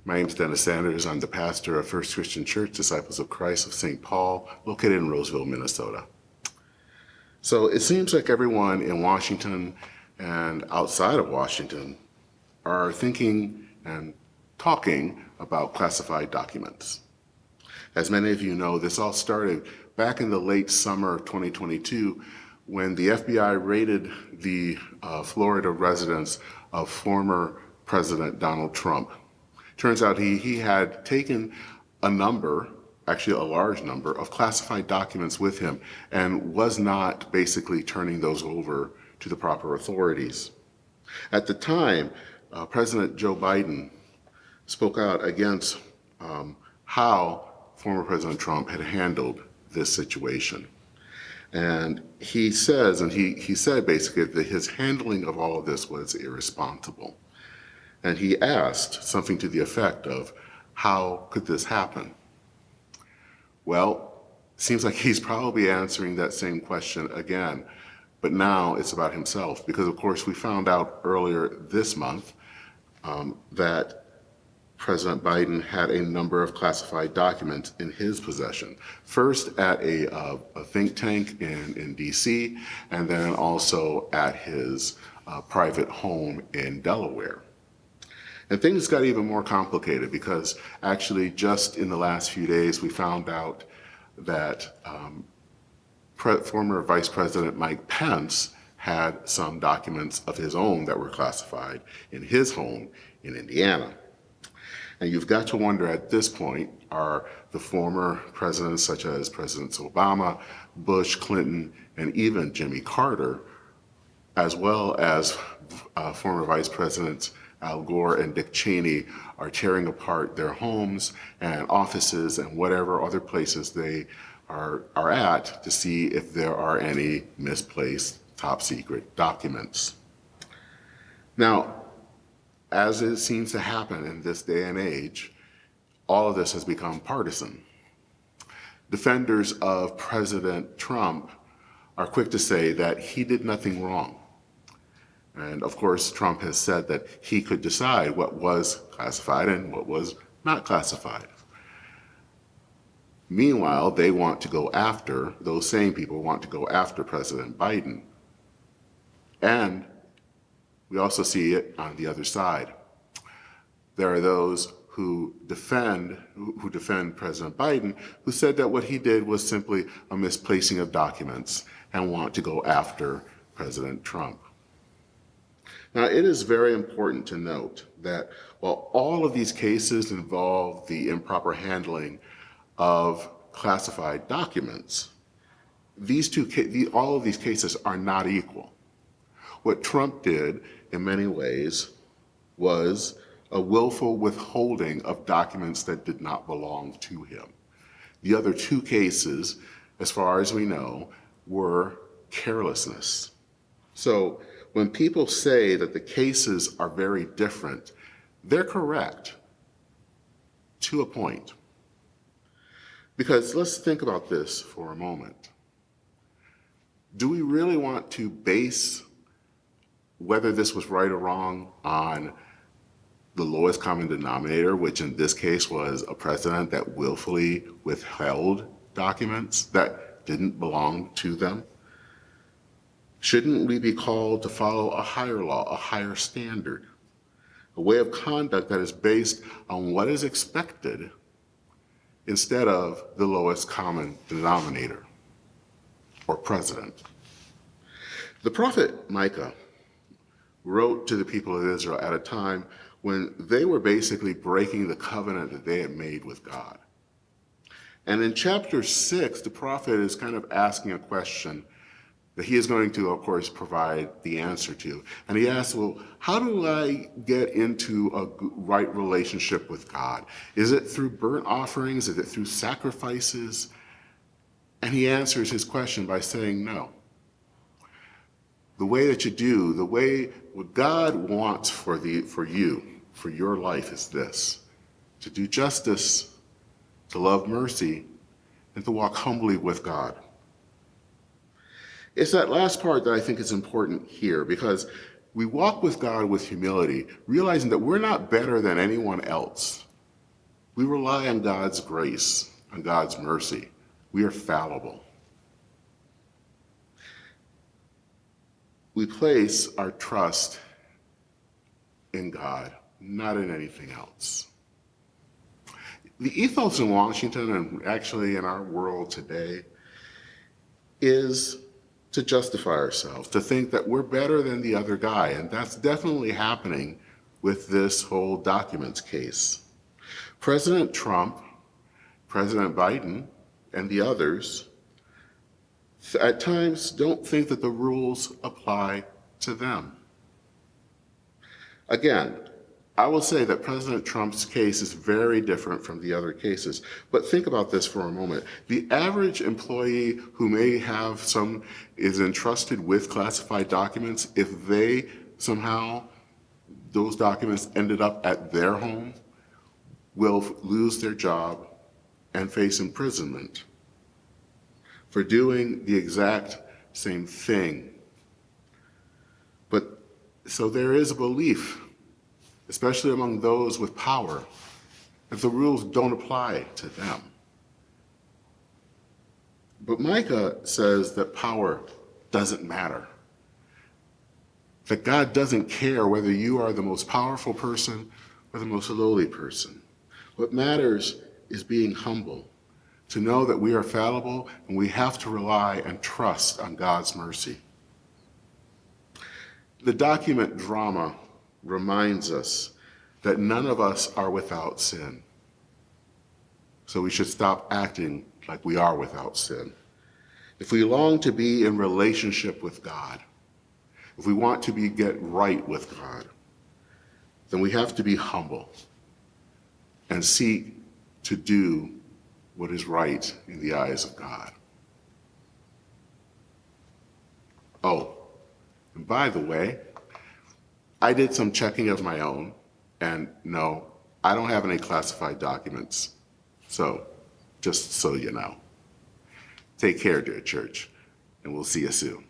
My name is Dennis Sanders. I'm the pastor of First Christian Church, Disciples of Christ of St. Paul, located in Roseville, Minnesota. So it seems like everyone in Washington and outside of Washington are thinking and talking about classified documents. As many of you know, this all started back in the late summer of 2022 when the FBI raided the Florida residence of former President Donald Trump. Turns out he had taken a number, actually a large number, of classified documents with him and was not basically turning those over to the proper authorities. At the time, President Joe Biden spoke out against how former President Trump had handled this situation. And he says, and he said basically that his handling of all of this was irresponsible. And he asked something to the effect of, how could this happen? Well, it seems like he's probably answering that same question again, but now it's about himself, because of course we found out earlier this month that President Biden had a number of classified documents in his possession. First at a think tank in DC, and then also at his private home in Delaware. And things got even more complicated because actually just in the last few days we found out that former Vice President Mike Pence had some documents of his own that were classified in his home in Indiana. And you've got to wonder at this point, are the former presidents such as Presidents Obama, Bush, Clinton, and even Jimmy Carter, as well as former Vice Presidents Al Gore and Dick Cheney, are tearing apart their homes and offices and whatever other places they are at to see if there are any misplaced top secret documents. Now, as it seems to happen in this day and age, all of this has become partisan. Defenders of President Trump are quick to say that he did nothing wrong. And of course, Trump has said that he could decide what was classified and what was not classified. Meanwhile, they want to go after, those same people want to go after President Biden. And we also see it on the other side. There are those who defend President Biden, who said that what he did was simply a misplacing of documents and want to go after President Trump. Now, it is very important to note that while all of these cases involve the improper handling of classified documents, all of these cases are not equal. What Trump did, in many ways, was a willful withholding of documents that did not belong to him. The other two cases, as far as we know, were carelessness. So when people say that the cases are very different, they're correct to a point. Because let's think about this for a moment. Do we really want to base whether this was right or wrong on the lowest common denominator, which in this case was a president that willfully withheld documents that didn't belong to them? Shouldn't we be called to follow a higher law, a higher standard, a way of conduct that is based on what is expected instead of the lowest common denominator or president? The prophet Micah wrote to the people of Israel at a time when they were basically breaking the covenant that they had made with God. And in chapter 6, the prophet is kind of asking a question that he is going to, of course, provide the answer to. And he asks, well, how do I get into a right relationship with God? Is it through burnt offerings? Is it through sacrifices? And he answers his question by saying no. The way that you do, what God wants for you, for your life is this: to do justice, to love mercy, and to walk humbly with God. It's that last part that I think is important here, because we walk with God with humility, realizing that we're not better than anyone else. We rely on God's grace, on God's mercy. We are fallible. We place our trust in God, not in anything else. The ethos in Washington, and actually in our world today, is to justify ourselves, to think that we're better than the other guy, and that's definitely happening with this whole documents case. President Trump, President Biden, and the others at times don't think that the rules apply to them. Again, I will say that President Trump's case is very different from the other cases, but think about this for a moment. The average employee who may have is entrusted with classified documents, if they somehow, those documents ended up at their home, will lose their job and face imprisonment for doing the exact same thing. But so there is a belief, especially among those with power, that the rules don't apply to them. But Micah says that power doesn't matter, that God doesn't care whether you are the most powerful person or the most lowly person. What matters is being humble, to know that we are fallible and we have to rely and trust on God's mercy. The document drama reminds us that none of us are without sin. So we should stop acting like we are without sin. If we long to be in relationship with God, if we want to get right with God, then we have to be humble and seek to do what is right in the eyes of God. Oh, and by the way, I did some checking of my own, and no, I don't have any classified documents. So, just so you know. Take care, dear church, and we'll see you soon.